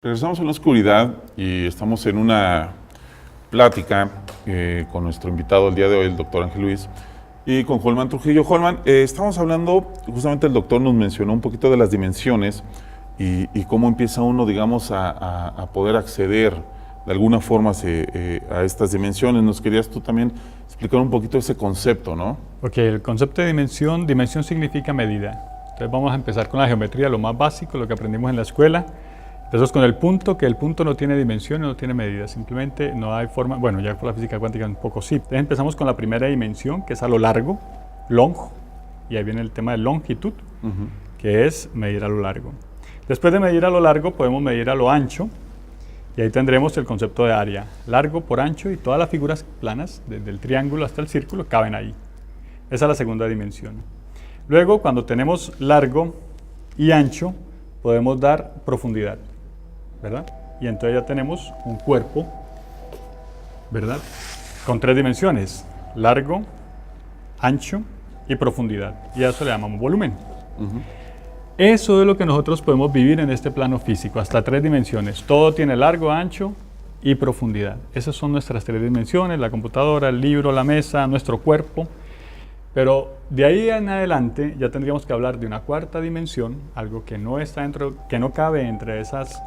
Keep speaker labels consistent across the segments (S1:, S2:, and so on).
S1: Regresamos en la oscuridad y estamos en una plática con nuestro invitado el día de hoy, el doctor Ángel Luis, y con Holman Trujillo. Holman, estamos hablando, justamente el doctor nos mencionó un poquito de las dimensiones y cómo empieza uno, digamos, a poder acceder de alguna forma a estas dimensiones. Nos querías tú también explicar un poquito ese concepto, ¿no?
S2: Ok, el concepto de dimensión significa medida. Entonces vamos a empezar con la geometría, lo más básico, lo que aprendimos en la escuela. Empezamos con el punto, que el punto no tiene dimensiones, no tiene medidas, simplemente no hay forma, bueno, ya por la física cuántica un poco sí. Entonces empezamos con la primera dimensión, que es a lo largo, long, y ahí viene el tema de longitud, que es medir a lo largo. Después de medir a lo largo, podemos medir a lo ancho, y ahí tendremos el concepto de área, largo por ancho, y todas las figuras planas, desde el triángulo hasta el círculo, caben ahí. Esa es la segunda dimensión. Luego, cuando tenemos largo y ancho, podemos dar profundidad, ¿verdad? Y entonces ya tenemos un cuerpo, ¿verdad? Con tres dimensiones, largo, ancho y profundidad. Y a eso le llamamos volumen. Eso es lo que nosotros podemos vivir en este plano físico, hasta tres dimensiones. Todo tiene largo, ancho y profundidad. Esas son nuestras tres dimensiones, la computadora, el libro, la mesa, nuestro cuerpo. Pero de ahí en adelante ya tendríamos que hablar de una cuarta dimensión, algo que no está dentro, que no cabe entre esas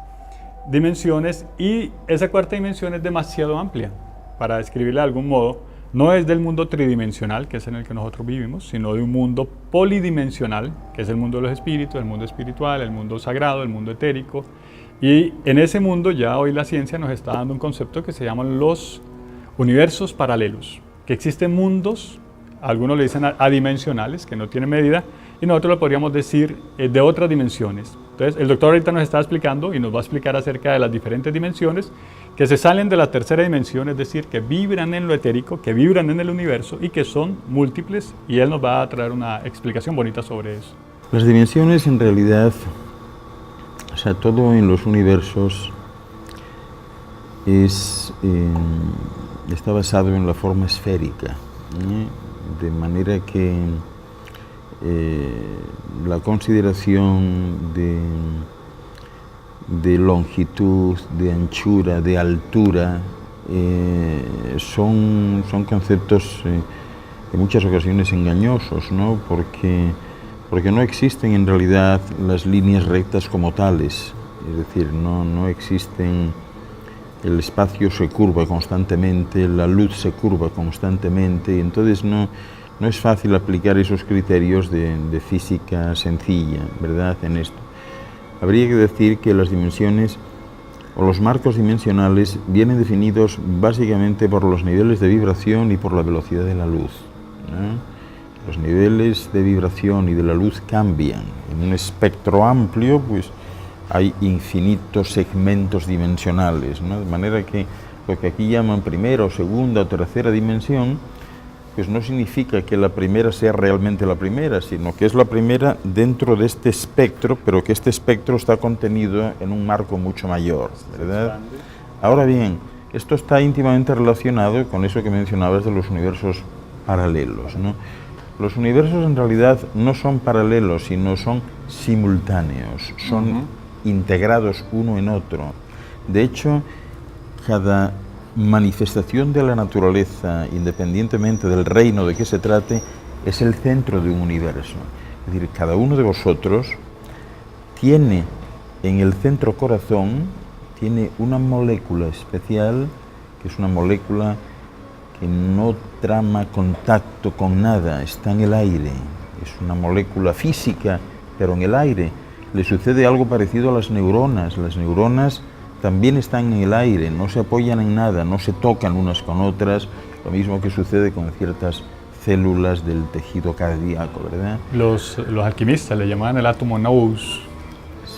S2: dimensiones, y esa cuarta dimensión es demasiado amplia para describirla de algún modo. No es del mundo tridimensional, que es en el que nosotros vivimos, sino de un mundo polidimensional, que es el mundo de los espíritus, el mundo espiritual, el mundo sagrado, el mundo etérico. Y en ese mundo ya hoy la ciencia nos está dando un concepto que se llaman los universos paralelos, que existen mundos, algunos le dicen adimensionales, que no tienen medida, y nosotros lo podríamos decir de otras dimensiones. Entonces, el doctor ahorita nos está explicando y nos va a explicar acerca de las diferentes dimensiones que se salen de la tercera dimensión, es decir, que vibran en lo etérico, que vibran en el universo y que son múltiples, y él nos va a traer una explicación bonita sobre eso.
S3: Las dimensiones en realidad, o sea, todo en los universos está basado en la forma esférica, de manera que la consideración de longitud, de anchura, de altura, son conceptos en muchas ocasiones engañosos, ¿no? Porque no existen en realidad las líneas rectas como tales, es decir, no existen, el espacio se curva constantemente, la luz se curva constantemente, y entonces no es fácil aplicar esos criterios de física sencilla, ¿verdad?, en esto. Habría que decir que las dimensiones o los marcos dimensionales vienen definidos básicamente por los niveles de vibración y por la velocidad de la luz, ¿no? Los niveles de vibración y de la luz cambian. En un espectro amplio, pues hay infinitos segmentos dimensionales, ¿no? De manera que lo que aquí llaman primera o segunda o tercera dimensión, pues no significa que la primera sea realmente la primera, sino que es la primera dentro de este espectro, pero que este espectro está contenido en un marco mucho mayor, ¿verdad? Ahora bien, esto está íntimamente relacionado con eso que mencionabas de los universos paralelos, ¿no? Los universos en realidad no son paralelos, sino son simultáneos, son integrados uno en otro. De hecho, cada manifestación de la naturaleza, independientemente del reino de que se trate, es el centro de un universo. Es decir, cada uno de vosotros tiene en el centro corazón, tiene una molécula especial, que es una molécula que no trama contacto con nada, está en el aire, es una molécula física, pero en el aire. Le sucede algo parecido a las neuronas. Las neuronas también están en el aire, no se apoyan en nada, no se tocan unas con otras, lo mismo que sucede con ciertas células del tejido cardíaco, ¿verdad?
S2: Los alquimistas le llamaban el átomo nous.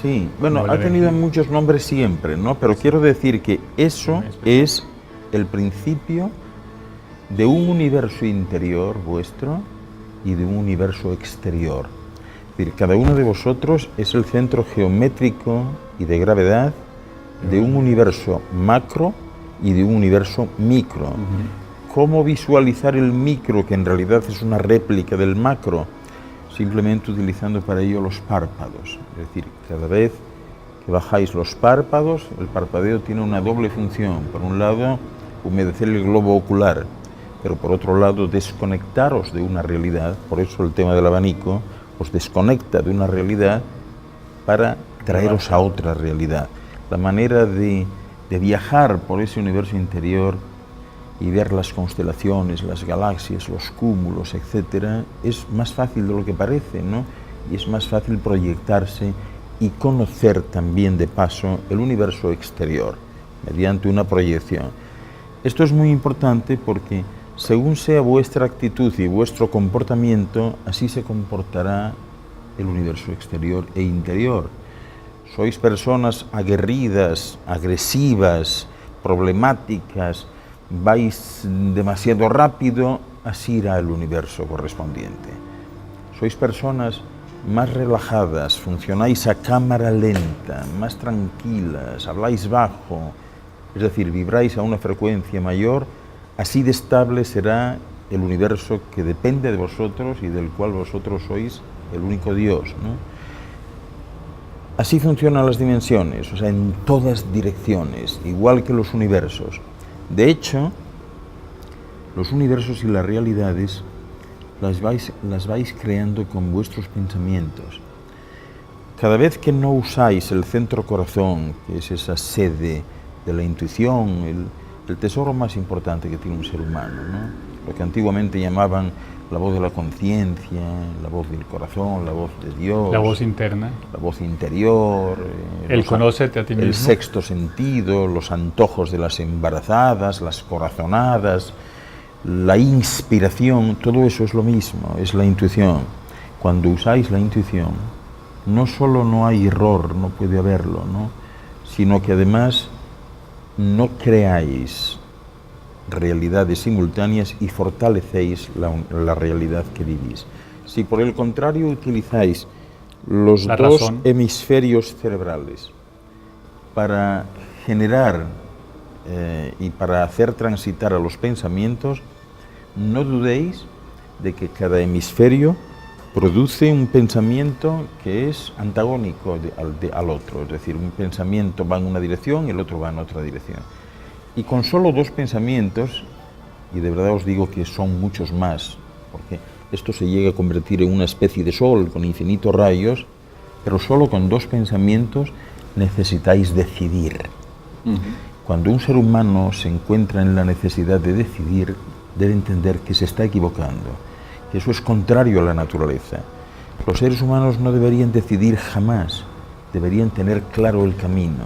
S3: Sí, bueno, ha tenido muchos nombres siempre, ¿no? Pero quiero decir que eso es el principio de un universo interior vuestro y de un universo exterior. Es decir, cada uno de vosotros es el centro geométrico y de gravedad de un universo macro y de un universo micro. ¿Cómo visualizar el micro, que en realidad es una réplica del macro? Simplemente utilizando para ello los párpados. Es decir, cada vez que bajáis los párpados. El parpadeo tiene una doble función. Por un lado, humedecer el globo ocular, pero por otro lado, desconectaros de una realidad. Por eso el tema del abanico os desconecta de una realidad para traeros a otra realidad. La manera de viajar por ese universo interior y ver las constelaciones, las galaxias, los cúmulos, etcétera, es más fácil de lo que parece, ¿no? Y es más fácil proyectarse y conocer también de paso el universo exterior mediante una proyección. Esto es muy importante porque según sea vuestra actitud y vuestro comportamiento, así se comportará el universo exterior e interior. Sois personas aguerridas, agresivas, problemáticas, vais demasiado rápido, así irá el universo correspondiente. Sois personas más relajadas, funcionáis a cámara lenta, más tranquilas, habláis bajo, es decir, vibráis a una frecuencia mayor, así de estable será el universo que depende de vosotros y del cual vosotros sois el único Dios, ¿no? Así funcionan las dimensiones, o sea, en todas direcciones, igual que los universos. De hecho, los universos y las realidades las vais creando con vuestros pensamientos. Cada vez que no usáis el centro corazón, que es esa sede de la intuición, el tesoro más importante que tiene un ser humano, ¿no? Lo que antiguamente llamaban la voz de la conciencia, la voz del corazón, la voz de Dios.
S2: La voz interna.
S3: La voz interior.
S2: El conócete a ti mismo.
S3: El sexto sentido, los antojos de las embarazadas, las corazonadas, la inspiración, todo eso es lo mismo, es la intuición. Cuando usáis la intuición, no solo no hay error, no puede haberlo, ¿no? Sino que además no creáis realidades simultáneas y fortalecéis la realidad que vivís. Si por el contrario utilizáis los dos hemisferios cerebrales para generar y para hacer transitar a los pensamientos, no dudéis de que cada hemisferio produce un pensamiento que es antagónico al otro, es decir, un pensamiento va en una dirección y el otro va en otra dirección. Y con solo dos pensamientos, y de verdad os digo que son muchos más, porque esto se llega a convertir en una especie de sol con infinitos rayos, pero solo con dos pensamientos necesitáis decidir. Cuando un ser humano se encuentra en la necesidad de decidir, debe entender que se está equivocando, que eso es contrario a la naturaleza. Los seres humanos no deberían decidir jamás, deberían tener claro el camino,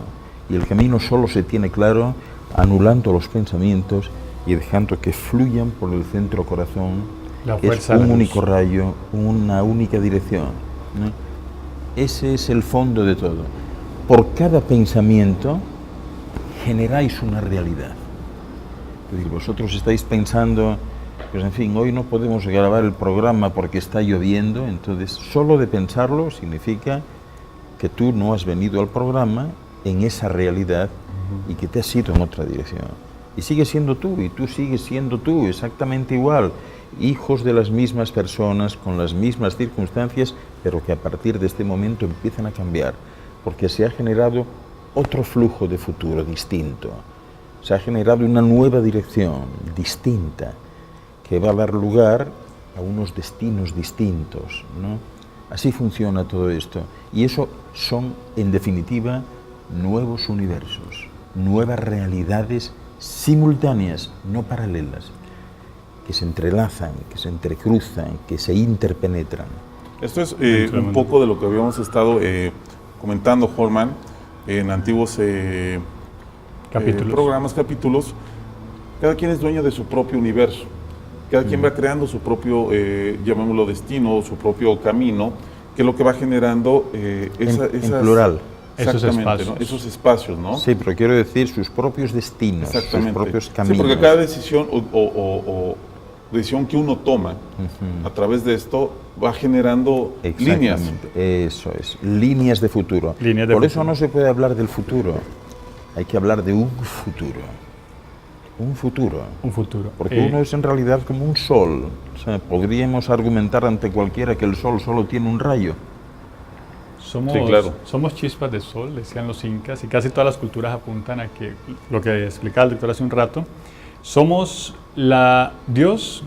S3: y el camino solo se tiene claro anulando los pensamientos y dejando que fluyan por el centro corazón, que es un único rayo, una única dirección, ¿no? Ese es el fondo de todo. Por cada pensamiento generáis una realidad. Es decir, vosotros estáis pensando, pues en fin, hoy no podemos grabar el programa porque está lloviendo, entonces solo de pensarlo significa que tú no has venido al programa en esa realidad y que te has ido en otra dirección. Y sigues siendo tú, y tú sigues siendo tú, exactamente igual, hijos de las mismas personas, con las mismas circunstancias, pero que a partir de este momento empiezan a cambiar, porque se ha generado otro flujo de futuro distinto, se ha generado una nueva dirección distinta, que va a dar lugar a unos destinos distintos, ¿no? Así funciona todo esto, y eso son, en definitiva, nuevos universos, nuevas realidades simultáneas, no paralelas, que se entrelazan, que se entrecruzan, que se interpenetran.
S1: Esto es un poco de lo que habíamos estado comentando, Holman, en antiguos capítulos. Cada quien es dueño de su propio universo, cada quien va creando su propio, llamémoslo destino, su propio camino, que es lo que va generando
S3: en plural.
S1: Exactamente, esos espacios, ¿no?
S3: Sí, pero quiero decir sus propios destinos, sus propios caminos.
S1: Sí, porque cada decisión o decisión que uno toma a través de esto va generando líneas.
S3: Eso es, líneas de futuro. Por eso no se puede hablar del futuro, hay que hablar de un futuro. Un futuro.
S2: Un futuro.
S3: Porque uno es en realidad como un sol. O sea, podríamos argumentar ante cualquiera que el sol solo tiene un rayo.
S2: Somos,
S1: Sí, claro.
S2: somos chispas de sol, decían los incas, y casi todas las culturas apuntan a que, lo que explicaba el doctor hace un rato, somos Dios,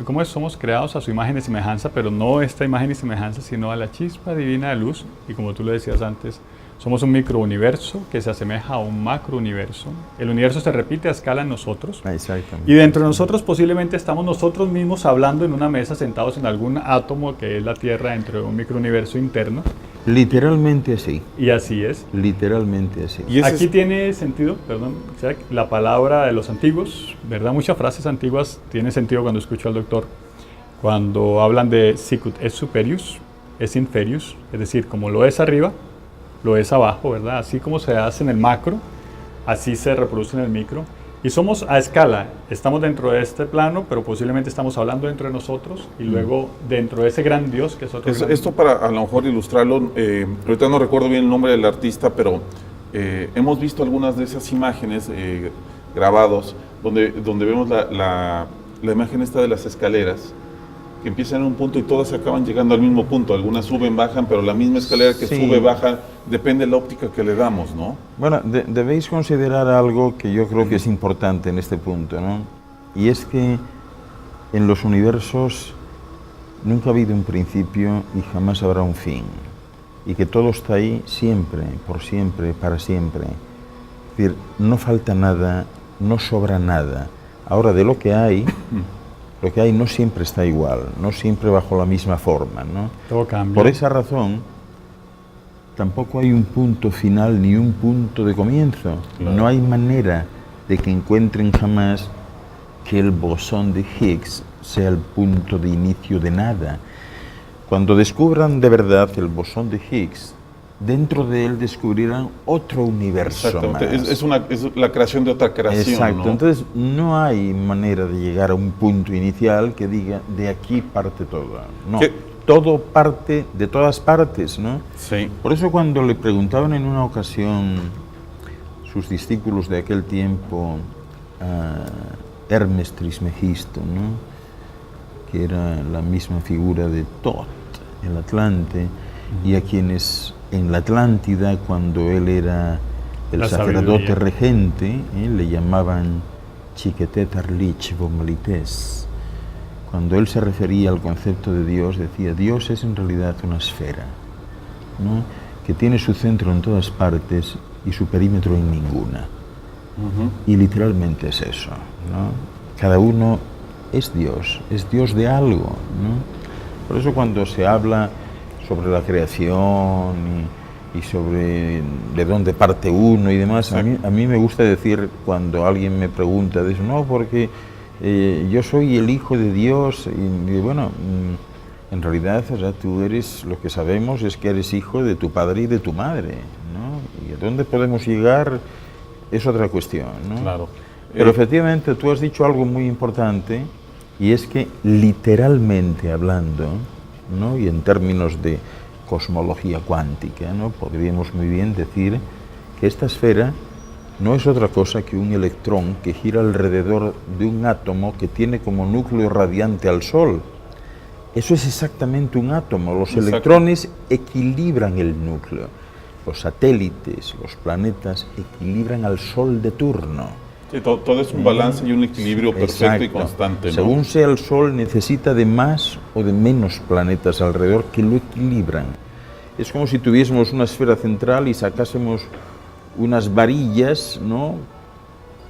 S2: ¿cómo es? Somos creados a su imagen y semejanza, pero no esta imagen y semejanza, sino a la chispa divina de luz, y como tú lo decías antes, somos un microuniverso que se asemeja a un macrouniverso. El universo se repite a escala en nosotros.
S3: Exactamente.
S2: Y dentro de nosotros posiblemente estamos nosotros mismos hablando en una mesa, sentados en algún átomo que es la Tierra dentro de un microuniverso interno.
S3: Literalmente así.
S2: Y así es.
S3: Literalmente así.
S1: Y ese
S2: Aquí
S1: es-
S2: tiene sentido, perdón, Isaac, la palabra de los antiguos, ¿verdad? Muchas frases antiguas tienen sentido cuando escucho al doctor. Cuando hablan de sicut es superius, es inferius, es decir, como lo es arriba, lo es abajo, ¿verdad? Así como se hace en el macro, así se reproduce en el micro. Y somos a escala, estamos dentro de este plano, pero posiblemente estamos hablando dentro de nosotros y luego dentro de ese gran Dios que es otro gran
S1: Esto para a lo mejor ilustrarlo, ahorita no recuerdo bien el nombre del artista, pero hemos visto algunas de esas imágenes grabados donde vemos la imagen esta de las escaleras que empiezan en un punto y todas acaban llegando al mismo punto. Algunas suben, bajan, pero la misma escalera que
S3: Sí.
S1: sube, baja, depende de la óptica que le damos, ¿no?
S3: Bueno, debéis considerar algo que yo creo que es importante en este punto, ¿no? Y es que en los universos nunca ha habido un principio y jamás habrá un fin. Y que todo está ahí siempre, por siempre, para siempre. Es decir, no falta nada, no sobra nada. Ahora, de lo que hay no siempre está igual, no siempre bajo la misma forma, ¿no?
S2: Todo cambia.
S3: Por esa razón, tampoco hay un punto final ni un punto de comienzo.
S1: Claro.
S3: No hay manera de que encuentren jamás que el bosón de Higgs sea el punto de inicio de nada. Cuando descubran de verdad el bosón de Higgs, dentro de él descubrirán otro universo
S1: Exactamente,
S3: más.
S1: es la creación de otra creación,
S3: Exacto,
S1: ¿no?
S3: entonces no hay manera de llegar a un punto inicial que diga de aquí parte todo. No,
S1: ¿Qué?
S3: todo parte de todas partes, ¿no?
S1: Sí.
S3: Por eso cuando le preguntaban en una ocasión sus discípulos de aquel tiempo a Hermes Trismegisto, ¿no? Que era la misma figura de Tot, el Atlante, y a quienes en la Atlántida, cuando él era el
S2: La
S3: sacerdote
S2: sabiduría.
S3: regente, le llamaban Chiquetet Arlich Vomalites. Cuando él se refería al concepto de Dios, decía, Dios es en realidad una esfera, ¿no? Que tiene su centro en todas partes y su perímetro en ninguna. Y literalmente es eso, ¿no? Cada uno es Dios de algo, ¿no? Por eso cuando se habla sobre la creación y sobre de dónde parte uno y demás, a mí me gusta decir cuando alguien me pregunta de eso, no, porque yo soy el hijo de Dios, y bueno, en realidad, o sea, tú eres, lo que sabemos es que eres hijo de tu padre y de tu madre, ¿no? Y a dónde podemos llegar es otra cuestión, ¿no?
S1: Claro.
S3: Pero efectivamente tú has dicho algo muy importante, y es que literalmente hablando, ¿no? Y en términos de cosmología cuántica, ¿no? Podríamos muy bien decir que esta esfera no es otra cosa que un electrón que gira alrededor de un átomo que tiene como núcleo radiante al Sol. Eso es exactamente un átomo. Los
S1: Exacto.
S3: electrones equilibran el núcleo. Los satélites, los planetas equilibran al Sol de turno.
S1: Sí, todo es un balance y un equilibrio perfecto y
S3: Exacto.
S1: constante, ¿no?
S3: Según sea el Sol, necesita de más o de menos planetas alrededor que lo equilibran. Es como si tuviésemos una esfera central y sacásemos unas varillas, ¿no?,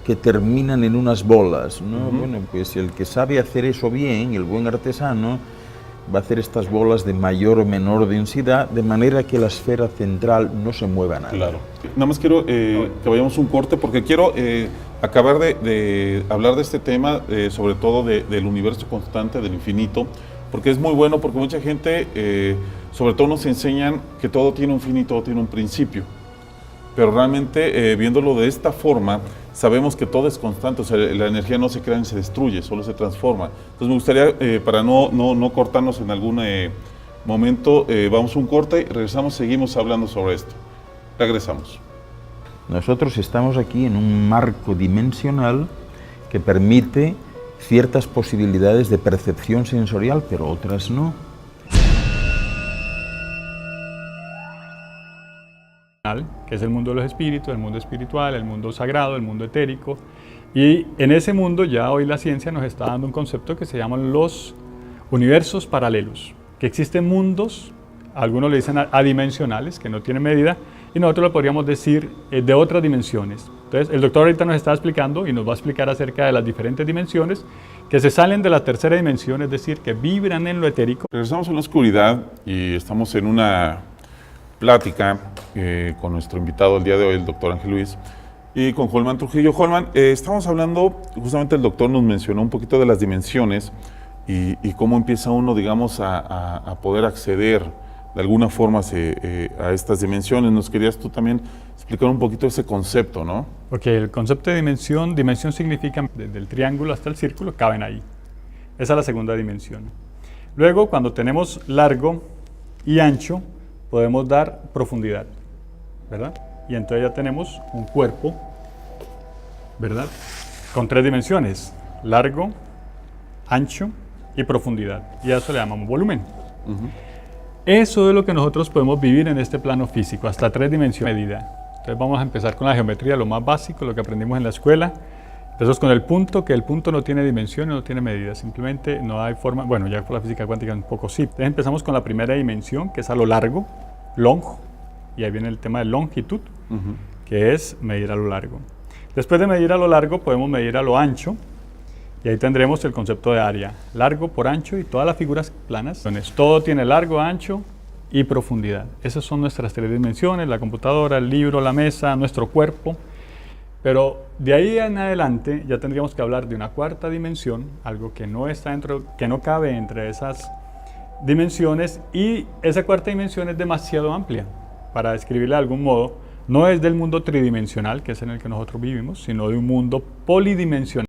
S3: que terminan en unas bolas, ¿no? Bueno, pues el que sabe hacer eso bien, el buen artesano, va a hacer estas bolas de mayor o menor densidad, de manera que la esfera central no se mueva nada.
S1: Claro. Nada más quiero que vayamos un corte porque quiero acabar de hablar de este tema, sobre todo del universo constante, del infinito, porque es muy bueno, porque mucha gente, sobre todo nos enseñan que todo tiene un fin y todo tiene un principio. Pero realmente, viéndolo de esta forma, sabemos que todo es constante, o sea, la energía no se crea ni se destruye, solo se transforma. Entonces me gustaría, para no cortarnos en algún momento, vamos a un corte y regresamos, seguimos hablando sobre esto. Regresamos.
S3: Nosotros estamos aquí en un marco dimensional que permite ciertas posibilidades de percepción sensorial, pero otras no.
S2: dimensional, que es el mundo de los espíritus, el mundo espiritual, el mundo sagrado, el mundo etérico. Y en ese mundo ya hoy la ciencia nos está dando un concepto que se llaman los universos paralelos, que existen mundos, algunos le dicen adimensionales, que no tienen medida, y nosotros lo podríamos decir de otras dimensiones. Entonces, el doctor ahorita nos está explicando y nos va a explicar acerca de las diferentes dimensiones que se salen de la tercera dimensión, es decir, que vibran en lo etérico.
S1: Regresamos a la oscuridad y estamos en una plática con nuestro invitado el día de hoy, el doctor Ángel Luis, y con Holman Trujillo. Holman, estamos hablando, justamente el doctor nos mencionó un poquito de las dimensiones y cómo empieza uno, digamos, a poder acceder de alguna forma a estas dimensiones. Nos querías tú también explicar un poquito ese concepto, ¿no?
S2: Ok, el concepto de dimensión significa desde el triángulo hasta el círculo, caben ahí. Esa es la segunda dimensión. Luego, cuando tenemos largo y ancho, podemos dar profundidad, ¿verdad? Y entonces ya tenemos un cuerpo, ¿verdad? Con 3 dimensiones, largo, ancho y profundidad. Y a eso le llamamos volumen. Eso es lo que nosotros podemos vivir en este plano físico, hasta 3 dimensiones de medida. Entonces vamos a empezar con la geometría, lo más básico, lo que aprendimos en la escuela. Empezamos con el punto, que el punto no tiene dimensiones, no tiene medida, simplemente no hay forma, bueno, ya por la física cuántica un poco sí. Entonces empezamos con la primera dimensión, que es a lo largo, long, y ahí viene el tema de longitud, que es medir a lo largo. Después de medir a lo largo, podemos medir a lo ancho, y ahí tendremos el concepto de área, largo por ancho y todas las figuras planas. Entonces, todo tiene largo, ancho y profundidad. Esas son nuestras 3 dimensiones, la computadora, el libro, la mesa, nuestro cuerpo. Pero de ahí en adelante ya tendríamos que hablar de una 4ª dimensión, algo que no está dentro, que no cabe entre esas dimensiones, y esa 4ª dimensión es demasiado amplia para describirla de algún modo. No es del mundo tridimensional, que es en el que nosotros vivimos, sino de un mundo polidimensional.